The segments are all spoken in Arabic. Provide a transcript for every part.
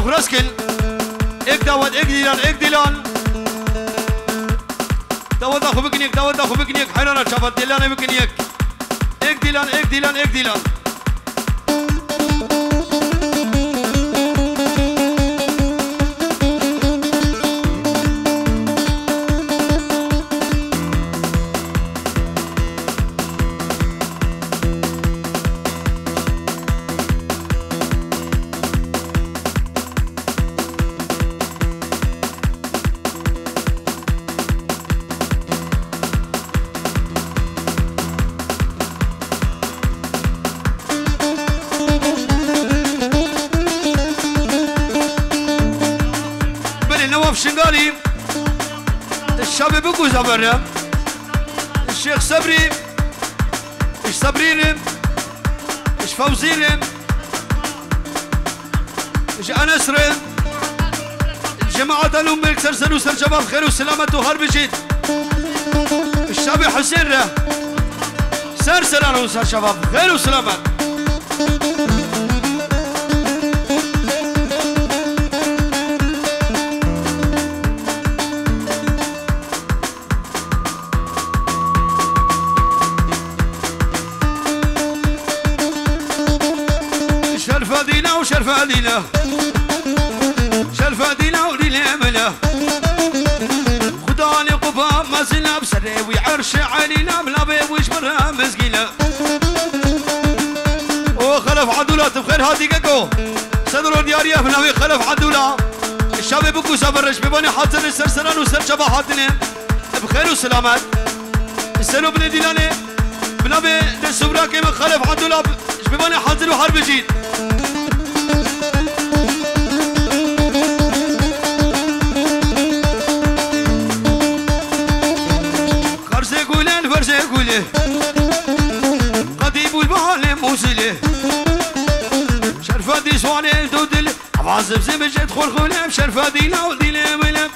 فرسكن اك داود اك ديلان اك ديلان داود اخو بكنيك داود اخو بكنيك حيرانا شافت ديلان بكنيك اك ديلان اك ديلان اك ديلان شنقالي الشاب بقو زبرنا الشيخ صبري ايش صبرين ايش فوزين ايش انسر الجماعة الأم سرسل وسر شباب خير وسلامة وهرب جيد الشاب حسين ره سرسل انا وسر شباب خير وسلامة شرفة دينا شرفة دينا ودينا ملا خداني قفا ما زلنا بسري ويعرش علينا بلا ويش مرة مسكينة وخلف عدولات بخير هادي كاكو صدروا دياريه بناوي خلف عدولا الشاب بكو سافرش بباني حاضر السرسران وسر شبا حاضنين بخير وسلامات السنو بن ديلاني بناوي السبرا كيما خلف عدولا بباني حاضر وحرب جيد فرزة قديم والبال موصله شرفة دي سواني دودل عفاصب زمج ادخل خلام شرفة دي لا ودي لا ولم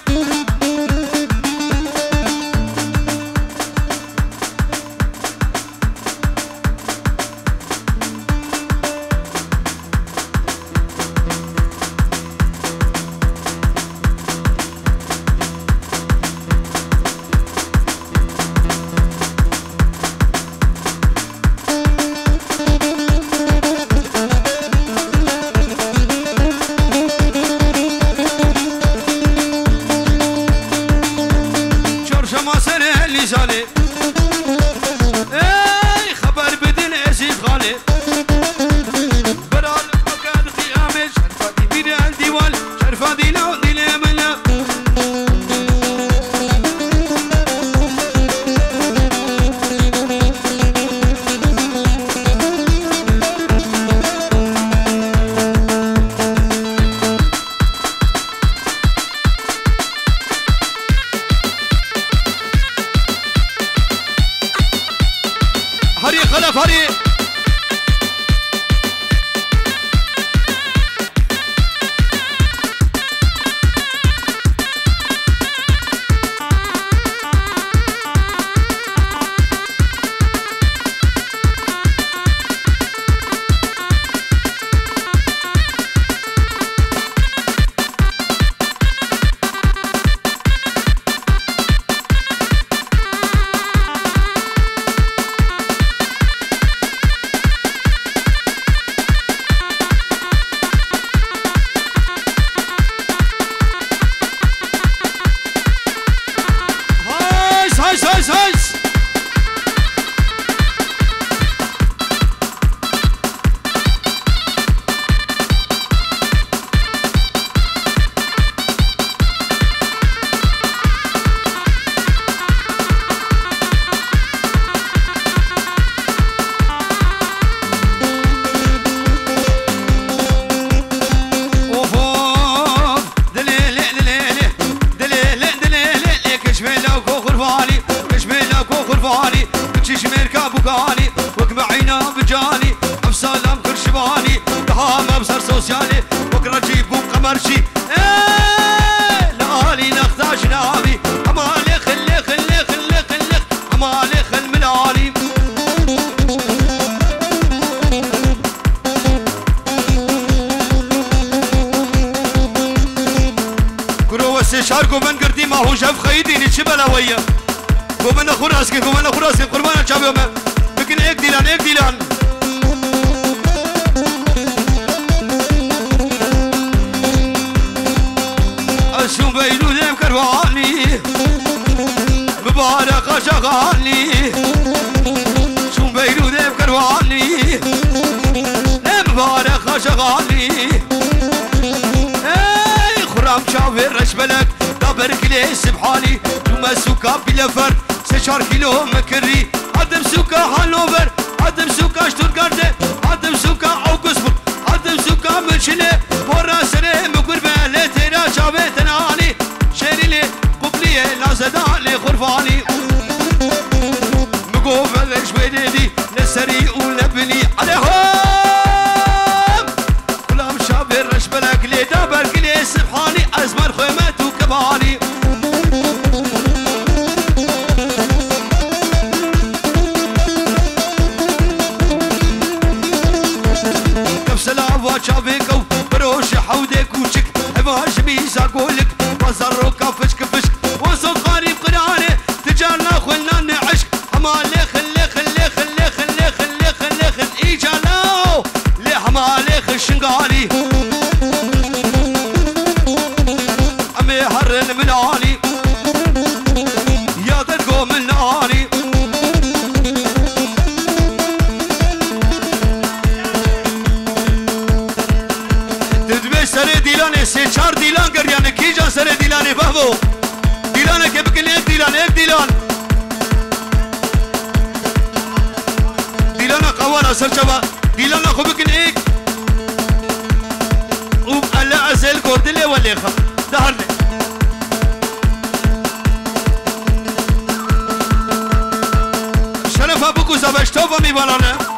قومنا خراسك قومنا خراسك قربانا شابي بكن ايك ديلان ايك ديلان أشوم بيلو ذيم كرواني مبارك شغالي شوم بيلو ذيم كرواني مبارك شغالي اي خرام شافي رشبلك دابرك لي سبحالي دوما سوكا بلا فرد 6 كيلو مكري عدم سوكا هانوفر عدم سوكا شتوتغارت عدم سوكا اوغسبورغ عدم سوكا ملشنه ورا سنه مقربه لتيرا شافي تناني شيري لي قبليه لازداني خرفاني مقوف ليش بديدي لسري ولبني عليهم غلام شافي رشبلك لي دابرك لي سبحاني ازمر خيمات وكباني شافيكو بروش حودك وشك هواش ميزا قولك وزروكا فشك فشك وصل قريب قرانه تجارنا خلنا نعشق حمالي خلي خلي خلي خلي خلي خلي خلي ايجالو لي حمالي خشنقالي عمي هرن من عالي يا تلقو من ناري سر دیلانه 3-4 دیلان گریانه کی جان سر دیلانه بابو دیلانه که بکن ایک دیلان دیلانه قوانا سر چبا دیلانه خو بکن ایک اوب الله ازل گردله ولی خب دهرنه شرفا بکو زبشتوبا میبالانه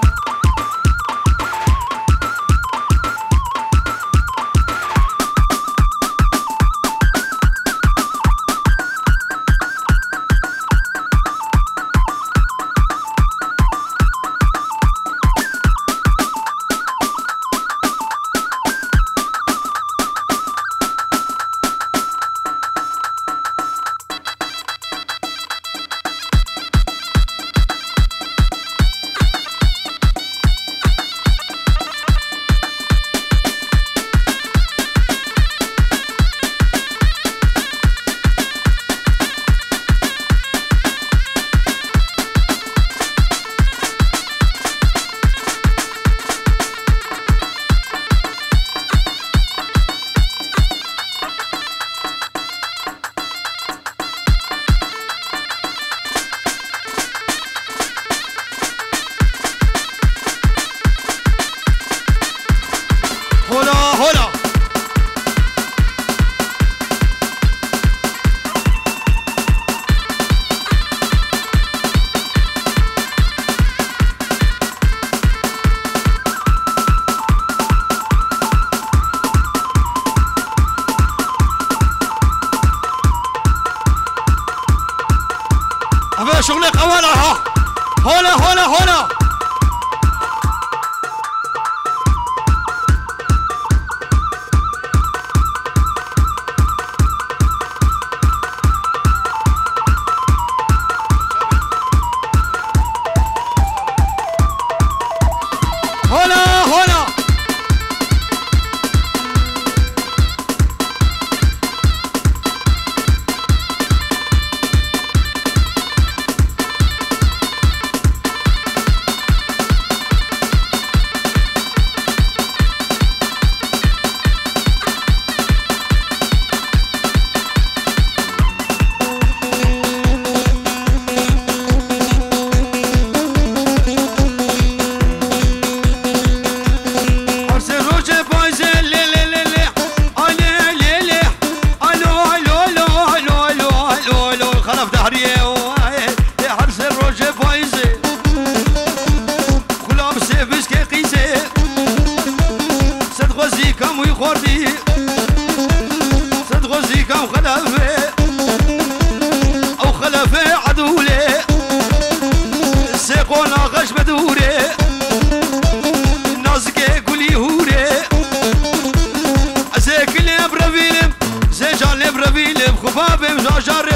شغلك أولا ها هنا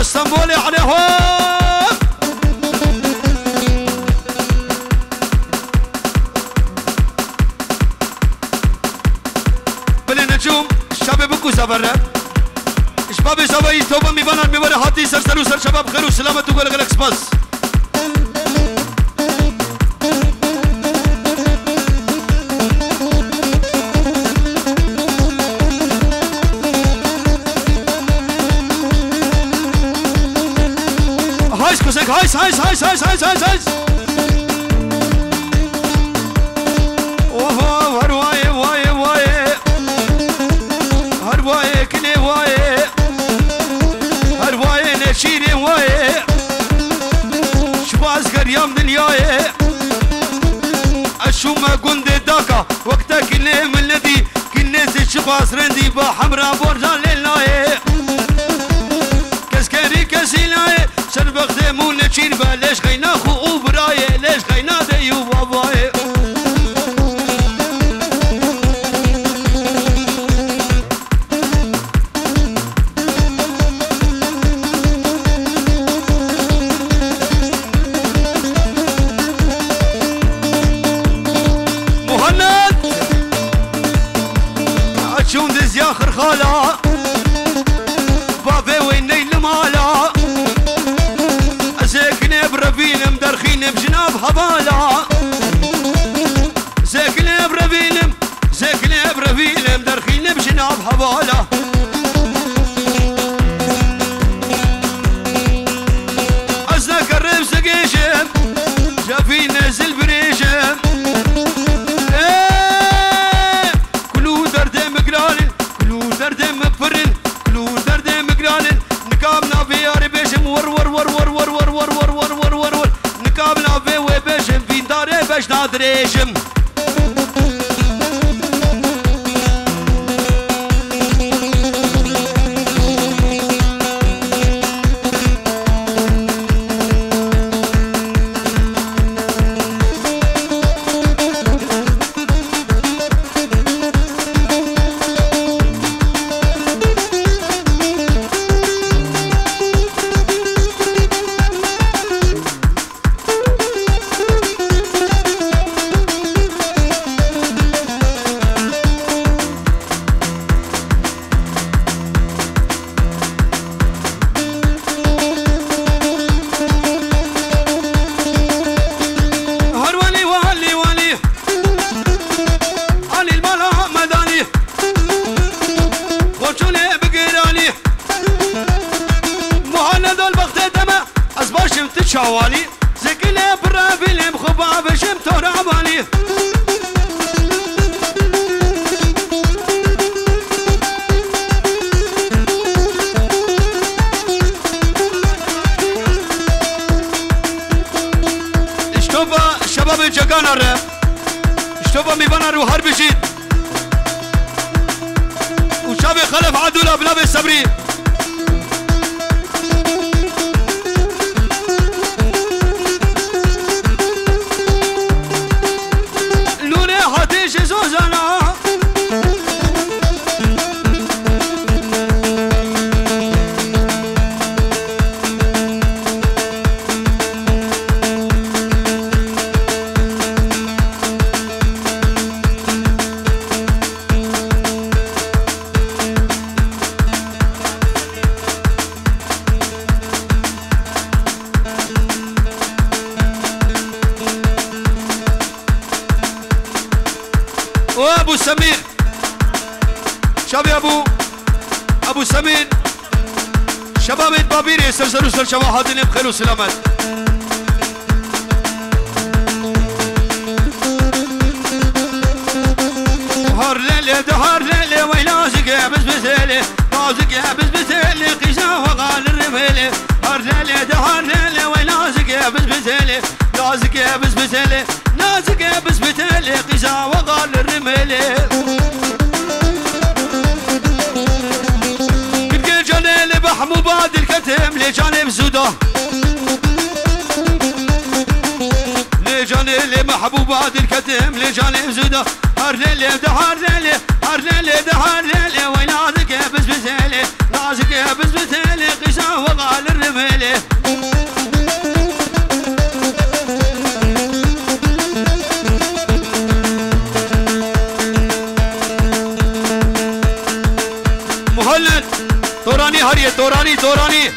اسطنبول عليهم میبانن میباره حاتی سر و سر شباب خیر و سلامت و گل گلک سپاس هایس کسک هایس هایس هایس هایس هایس هایس هایس اوه هروای وای وای هروای کلی وای هروای نشیر وای شواز گریم دنیای اشوم گند داکا وقتا کلی ملدی کلی شواز رندی با حمرا برجان للای کسکری کسی لای سر وقت مون نچین با ليش غينا خو وبراي ليش غينا ديو باباي مهند اشون دز يا اخر خاله بابي وين المالا ساكنة بربيلم درخينة بجناب هبالا ساكنة بربيلم درخينة بجناب هبالا أزنا كرم سقيشم جافي نزل بريشم كلو دردم مقرالن كلو دردم مفرن كلو دردم مقرالن نقامنا بياري بيشم ور ور ور ور ور ور ور ور ور ور ور ور نقابنا بي وبيشم في داري باش نادريشم شوالي زكلي برابيلم خباب شمت رابالي اشتوبا شباب الجقان الرب اشتوبا ميبانا رو هر بشيد وشابي خلف عدولا بلابي السبري وابو سمير شابي ابو سمير شباب البابيري سلسلوا سل شواحدين بخير وسلامات هار ليلي دهار ليلي ويلازق يا بسبسيلي لازق يا بسبسيلي قيسا وقال الرميلي هار ليلي دهار ليلي ويلازق يا بسبسيلي لازق يا بسبسيلي لازق يا بسبسيلي قيسا وقال الرميلي كل جليل بحمو باد الكتم لجانب زوده لجانب محبوبات الكتم لجانب زوده هار ليلي دهار ليلي هار ليلي دهار ليلي ويلازق يا بسبسيلي لازق يا بسبسيلي قيسا وقال الرميلي مهند توراني هاريه توراني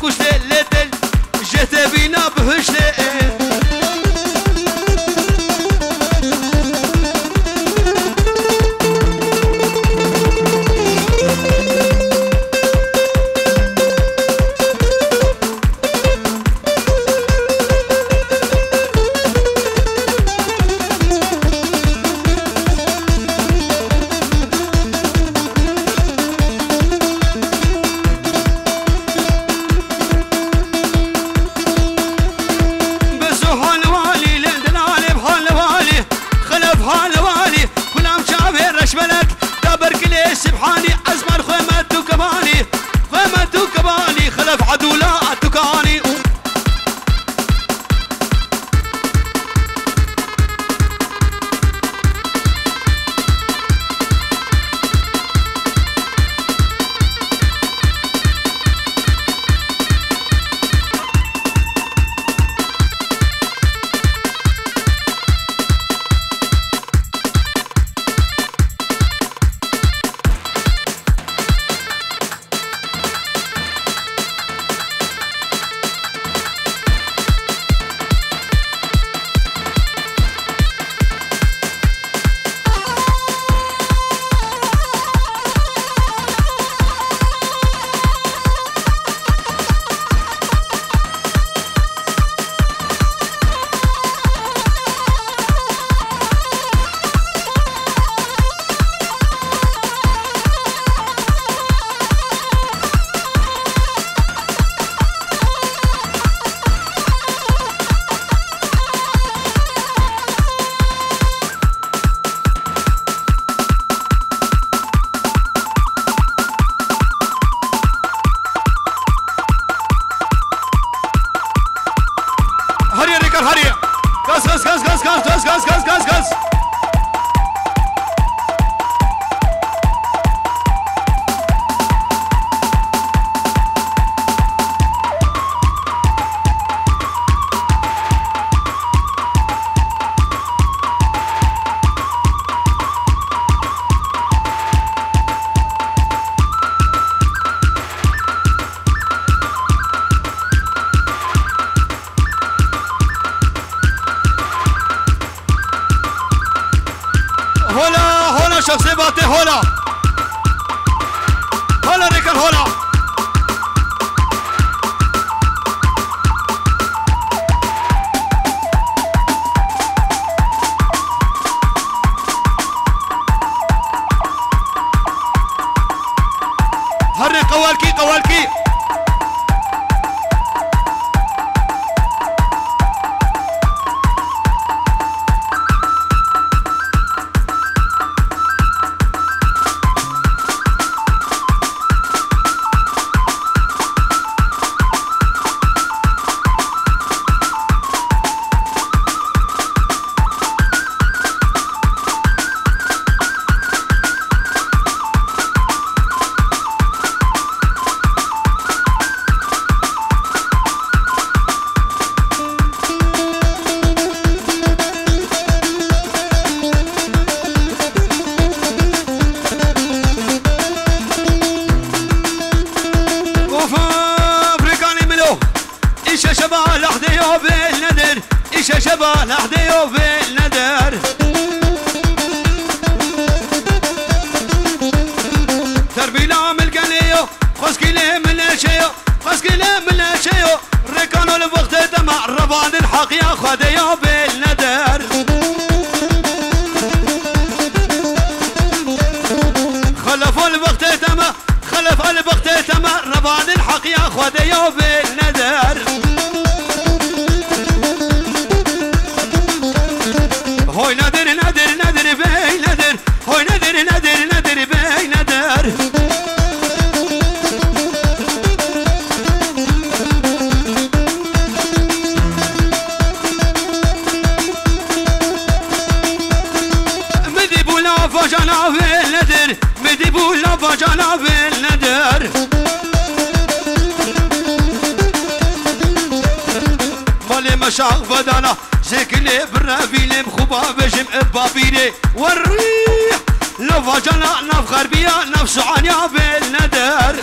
كشلي ليتل جيت بينا بهشلي غاز هولا شخصي باتي هولا ريكل هولا هرني قوالكي إيش شبه لحديو بالندر تربيلا من القليو خسكيلي من الشيو ركانو الوقت دمع ربان الحق يا خديو بالندر خلف الوقت دمع ربان الحق يا خديو بالندر هوي نادر بي نادر هوي نادر بي نادر مدي بولا فجانا بالندر مدي بولا فجانا بالندر مالي مشاق بدانا سكني برافيلي مخوبا بجم بابيري والريح لو فجنا نفخر بيا نفس عنيا بالندر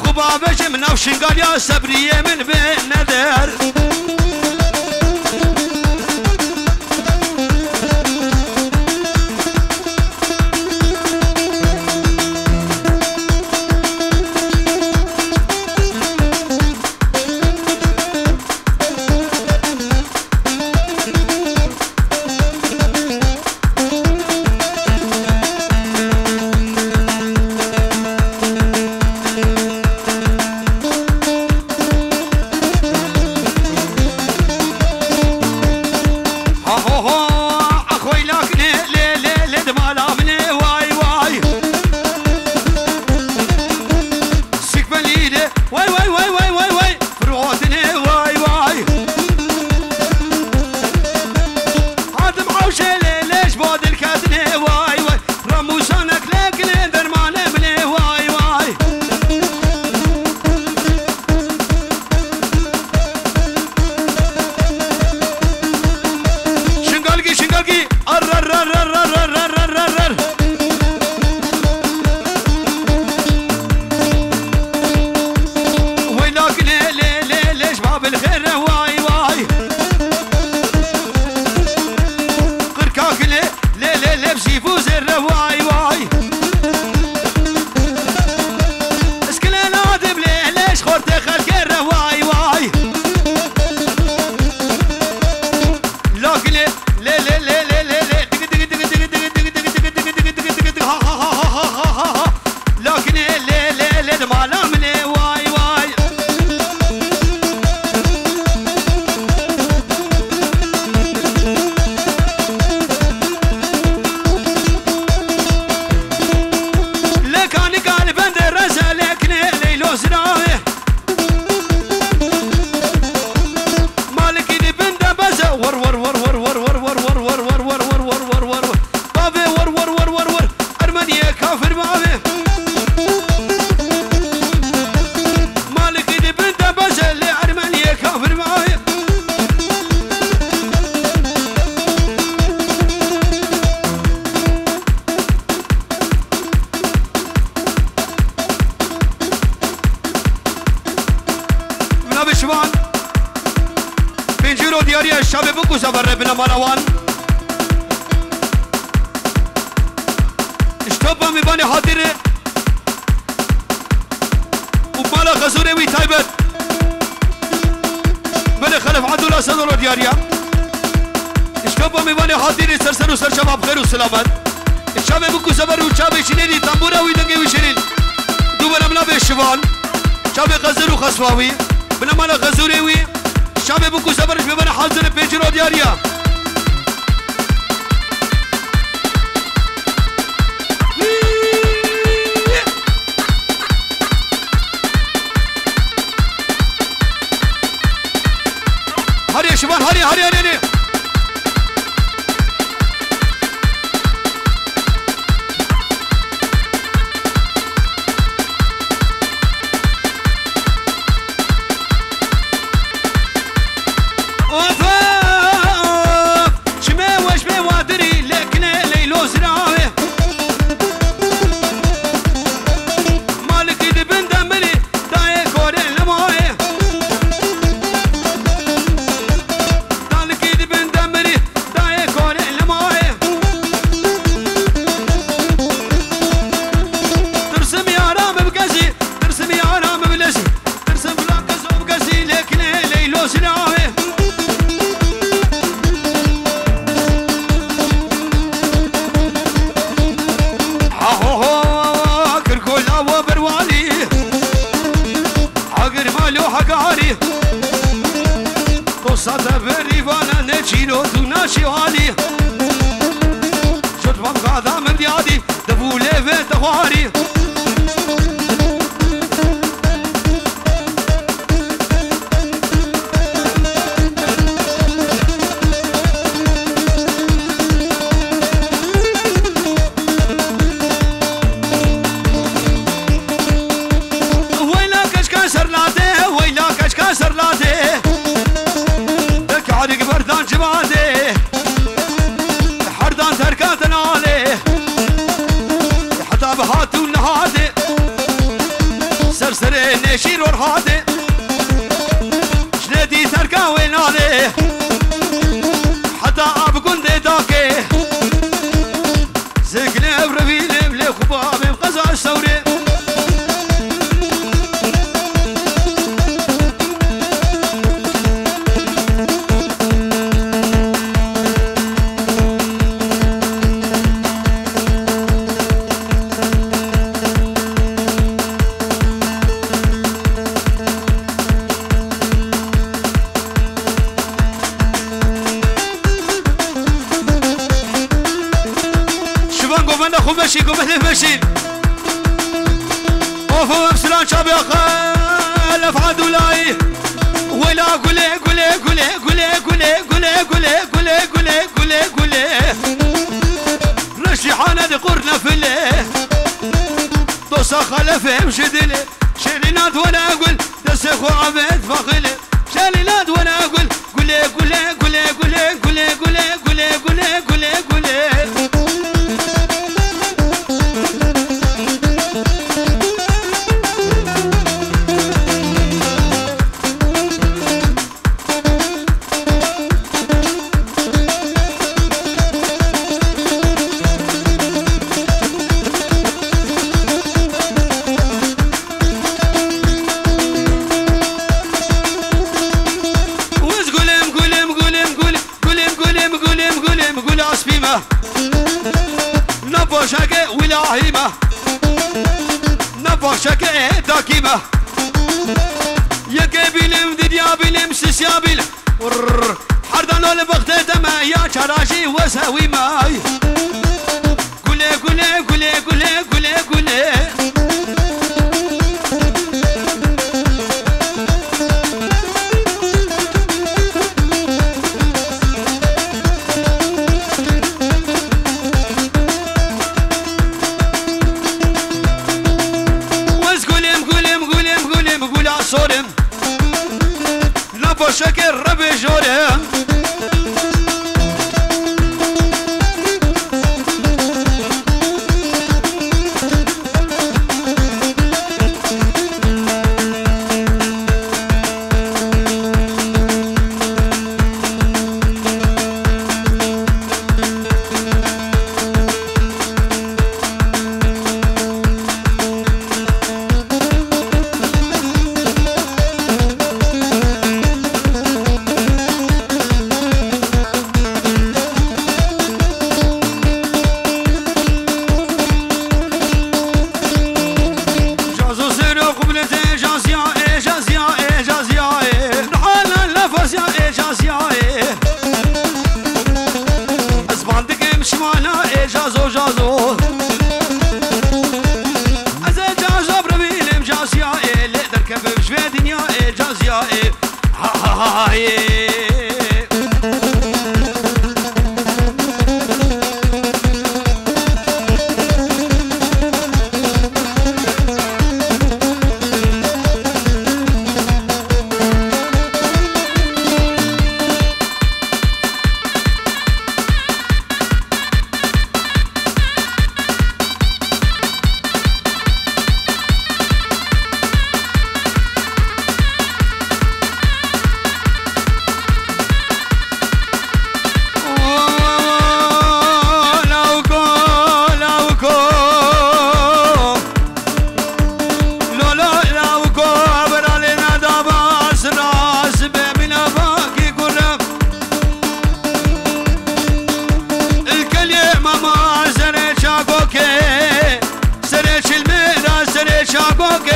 وبابش من نفشن قال يا سبرية من بين ندر قوفان قوفان أخو مشي قوفان مشي وفو بسلان شابي خلف عدولاي ولا قولي قولي قولي قولي قولي قولي قولي قولي قولي قولي قولي رشيحانة دي قرنا فيلي دوسا خلفه مشدلي شالينات وانا اقول دسخو عبد فخلي شالينات وانا اقول قولي قولي قولي قولي قولي قولي قولي قولي قولي قولي نبوشك ولاهيمة نبوشك داكيمة يكي بيلم دنيا بيلم سيسيا بيلم حردانو لبغت دما يا شراشي وسوي ماي قولي قولي قولي قولي قولي قولي صورم نبو شكر ربي جورم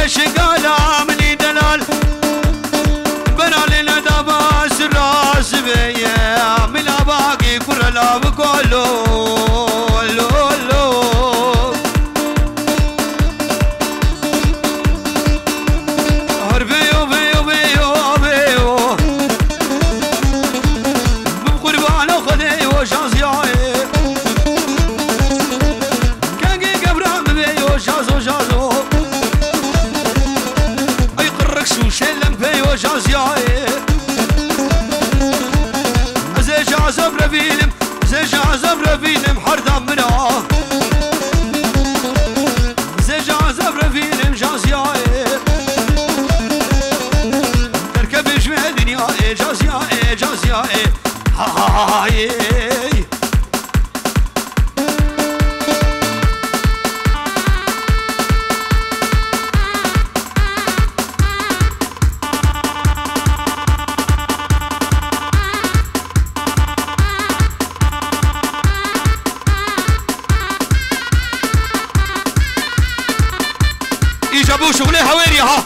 شقالا مني دلال بنالي لدابا سراس بيا ملا باقي كرلا بقولو لو لو هربيو بيو بيو بيو بقربانو خديو شازياي كاقي قبران بيو شازو شازو شلم بيو جازياي زي جازم ربيلم زي جازم ربيلم حردم منا زي جازم ربيلم جازياي تركب جمع دنيا جازياي جازياي هاي جابوا شغلي هويري ها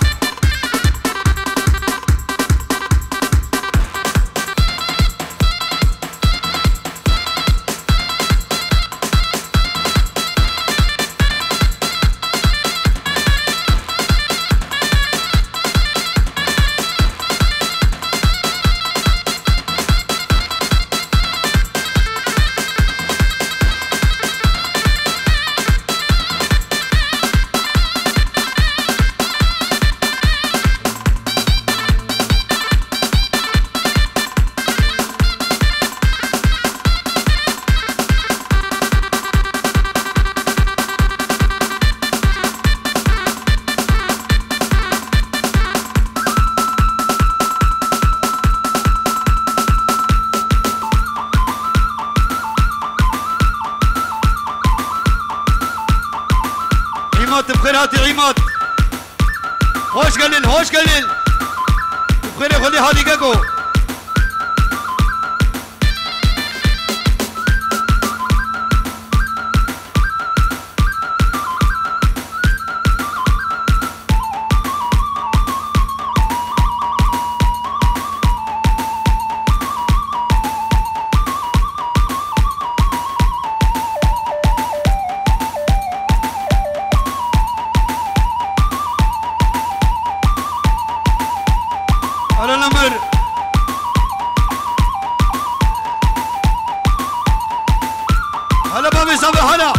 عماد بخير هاتي عماد هوش قليل هوش قليل بخير خلي هادي كاكو هلا بابي صبي هلا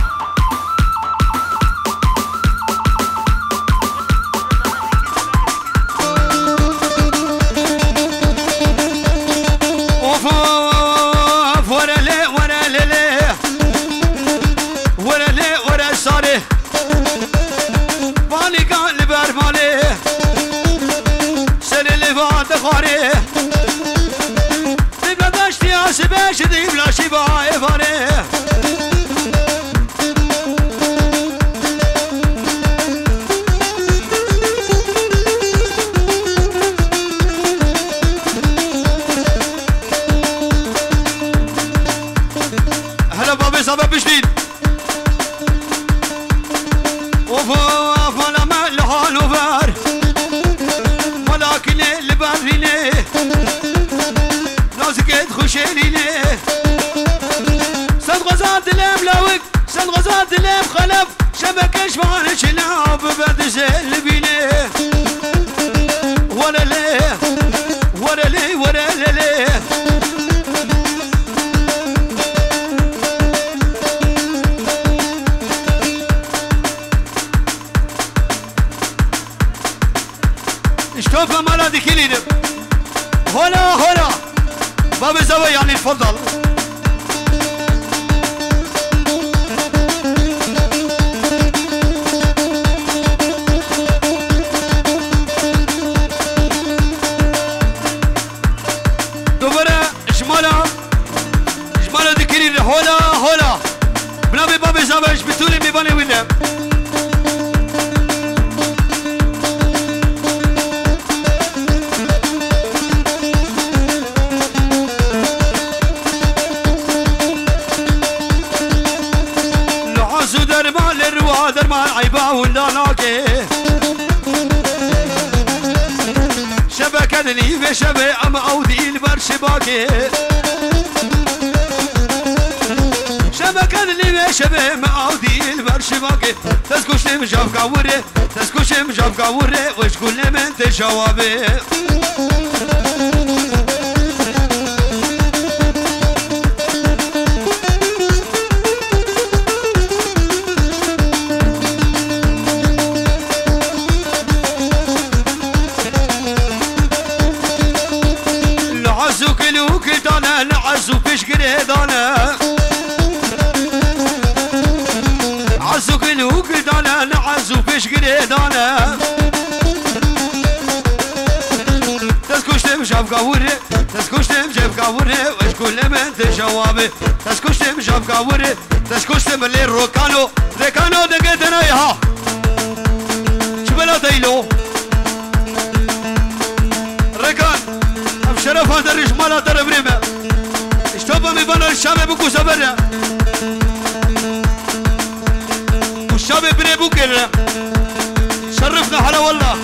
اوف اوف ورا لي ورا لي ورا لي ورا صاري بالي قال برمالي سل اللي بعد خاري تبلا داشتي عسباش دي بلا شباي فاري سبب جديد وفا لما الحال وفار ولكن اللي بريني نازك تخشيني سد غزات الام لوك سد غزات الام خلف شبكش فانش لعب بعد زل بيني ولا ليه ولا ليه ولا ليه اشتوفه مالا دي كليدم هلا هلا بابي زوي يعني تفضل دوباره اشمالا دي كليدم هلا هلا بنابي بابي زوي اش بتولي ميباني ويلم درمان عيبا ولا لاقي شبكتني في شبه أما أودي البرشباكي شبكتني في شبه ما أودي البرشباكي تسكوش مجاب قوري تسكوش مجاب قوري وش كل من تجوابي عزو فيش قريدانا عزو كلو قريدانا عزو فيش قريدانا تسكوش تمشاف قاوري تسكوش تمشاف قاوري وش كل من تجوابي تسكوش تمشاف قاوري تسكوش تملي روكانو ريكانو دقيتنا يها شبلا ديلو ريكان ام شرف هذا الرجمالة تربريمه اشتوفا ميبانا الشامي بكو سبرا والشامي بري بوكر شرفنا حلا والله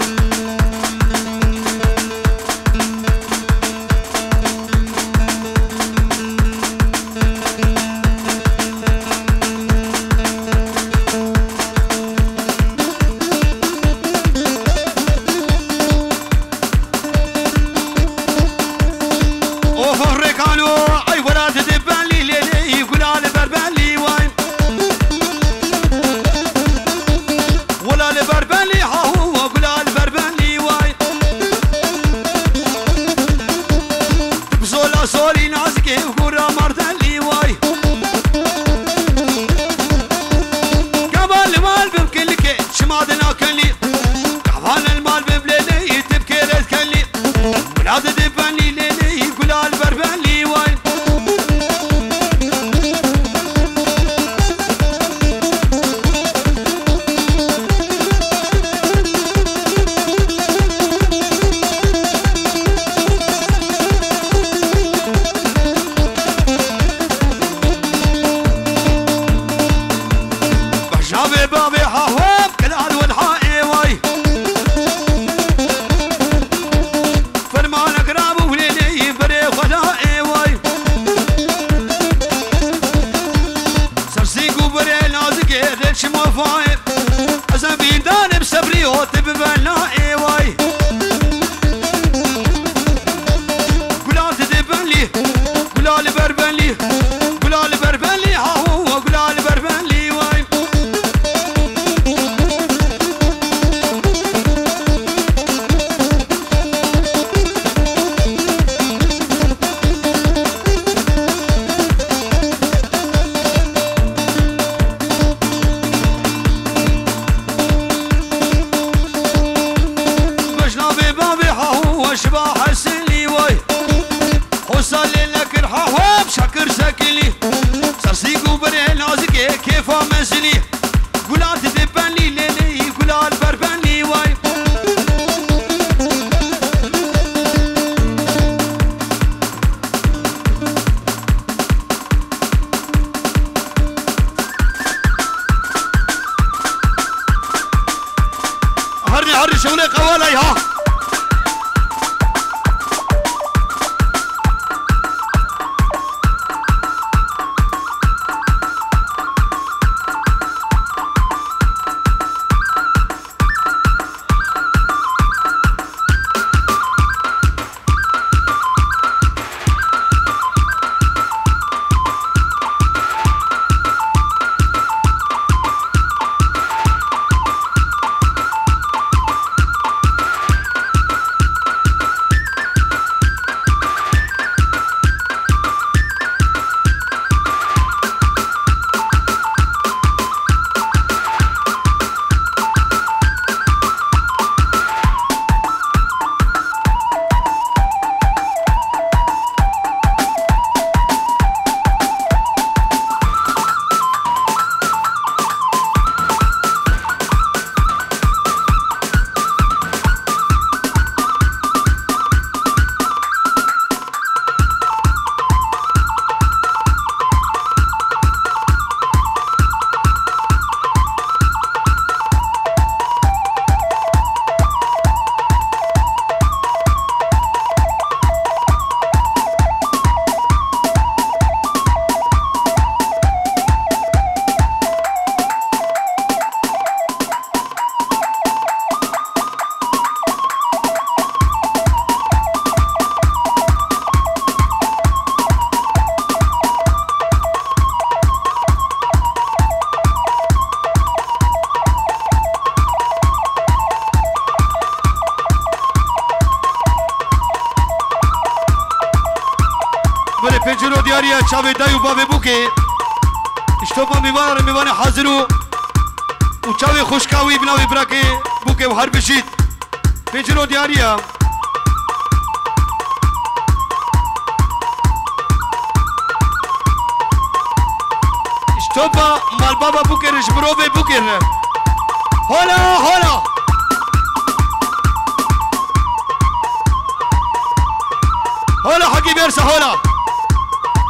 شابي بابي حوام كلال والحائي واي فرمان اقراب وليلي بري خلائي واي سرسيقو بري نازقي ليش موفاي ازابين دان بسبري وطب بلائي واي قلال تدبن لي قلال بربن لي قلال بربن لي هاهو قلال بربن لي واي شباح السلي واي وصل لك الحواب شكر سكلي سرسيقو بري نازقي كيفا منزلي قلال تدبن لي ليلي قلال بربن لي واي هرني شغلي قوالي ها پنجرو دیاریا چاوی دایو بابی بوکه اشتوپا میوانه حاضرو و چاوی خوشکاوی بناوی براکه بوکه و هر بشید پنجرو دیاریا اشتوپا مال بابا بوکه رش بروبه بوکه هولا هولا هولا حقی برسه هولا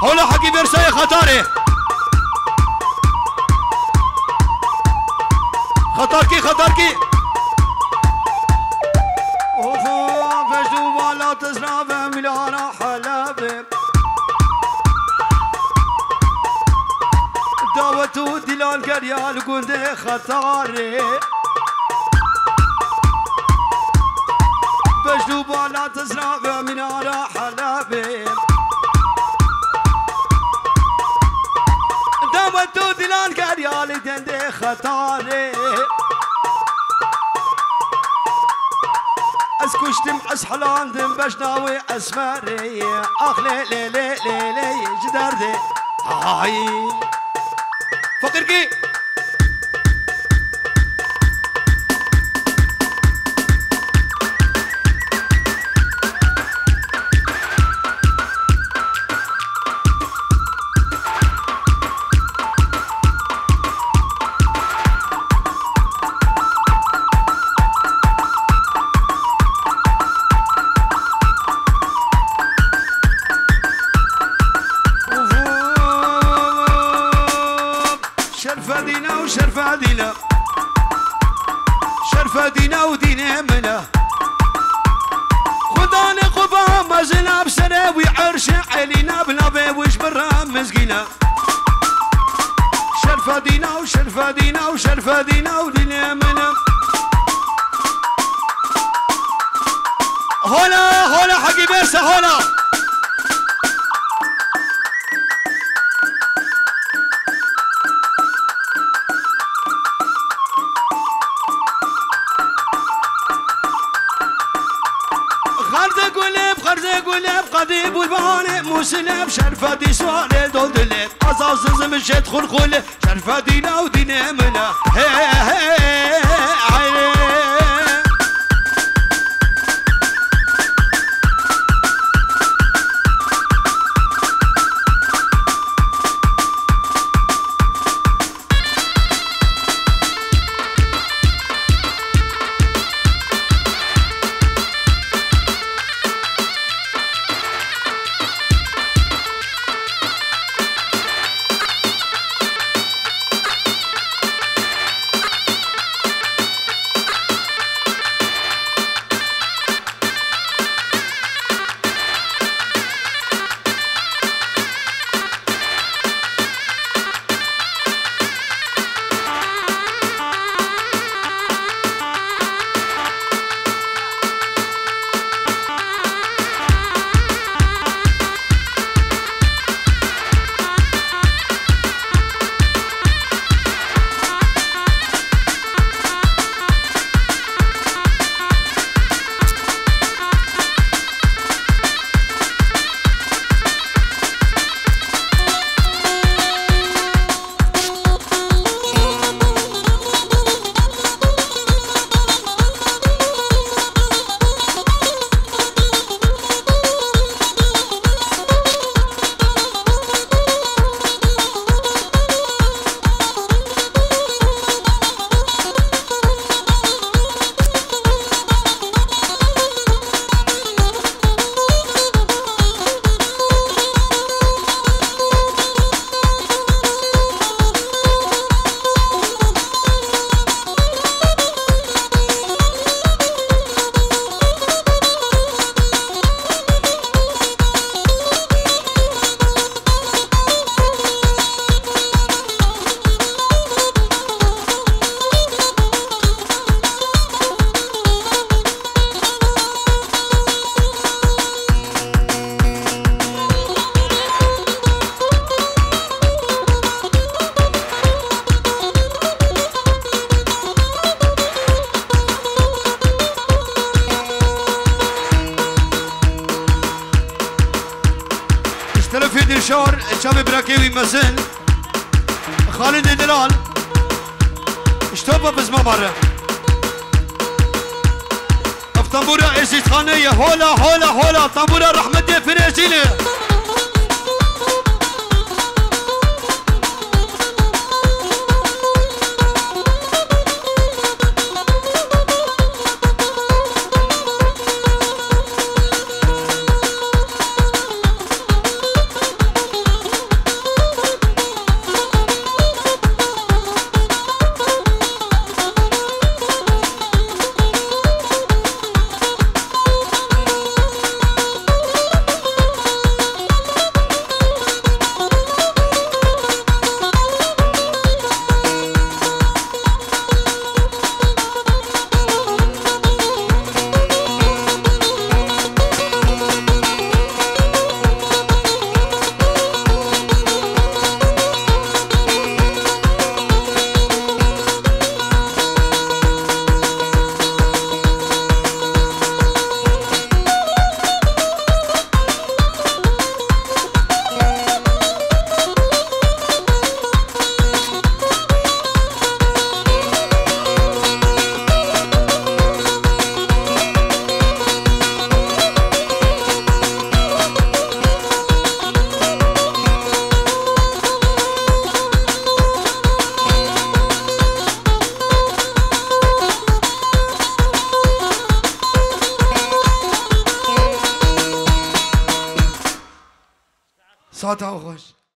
هولا حقي برساي خطاري خطاركي اوفو فجدو بالا تزرافه ملانا حلابه دعوتو دلال قريال قندي خطاري فجدو بالا تزرافه ملانا حلابه دعوتو دلال قريال قندي خطاري اسكشتم اسحلاندم باش ناوي اسماري اخ لي لي لي لي لي جداردي هاي فقركي شرف شرفة دينا شرفة دينا ودينا منا خداني قبا مزنا بسنة ويعرش علينا بلا وش برا مسكينة شرفة دينا وشرفة دينا وشرفة دينا ودينا منا هلا هلا حقي بيسة هلا قلب قديب والبهانة موسلب شرفة دي سؤال دول دلب أصاص زمشت خلخل شرفة دينا ودينا منا هي هي عيني شور شاب براكيوي مزن خالد دلال اشتوبه بزما مرة طنبورة ازيد خانية هولا هولا هولا طنبورة رحمة دي فريزيني ساعتها خوش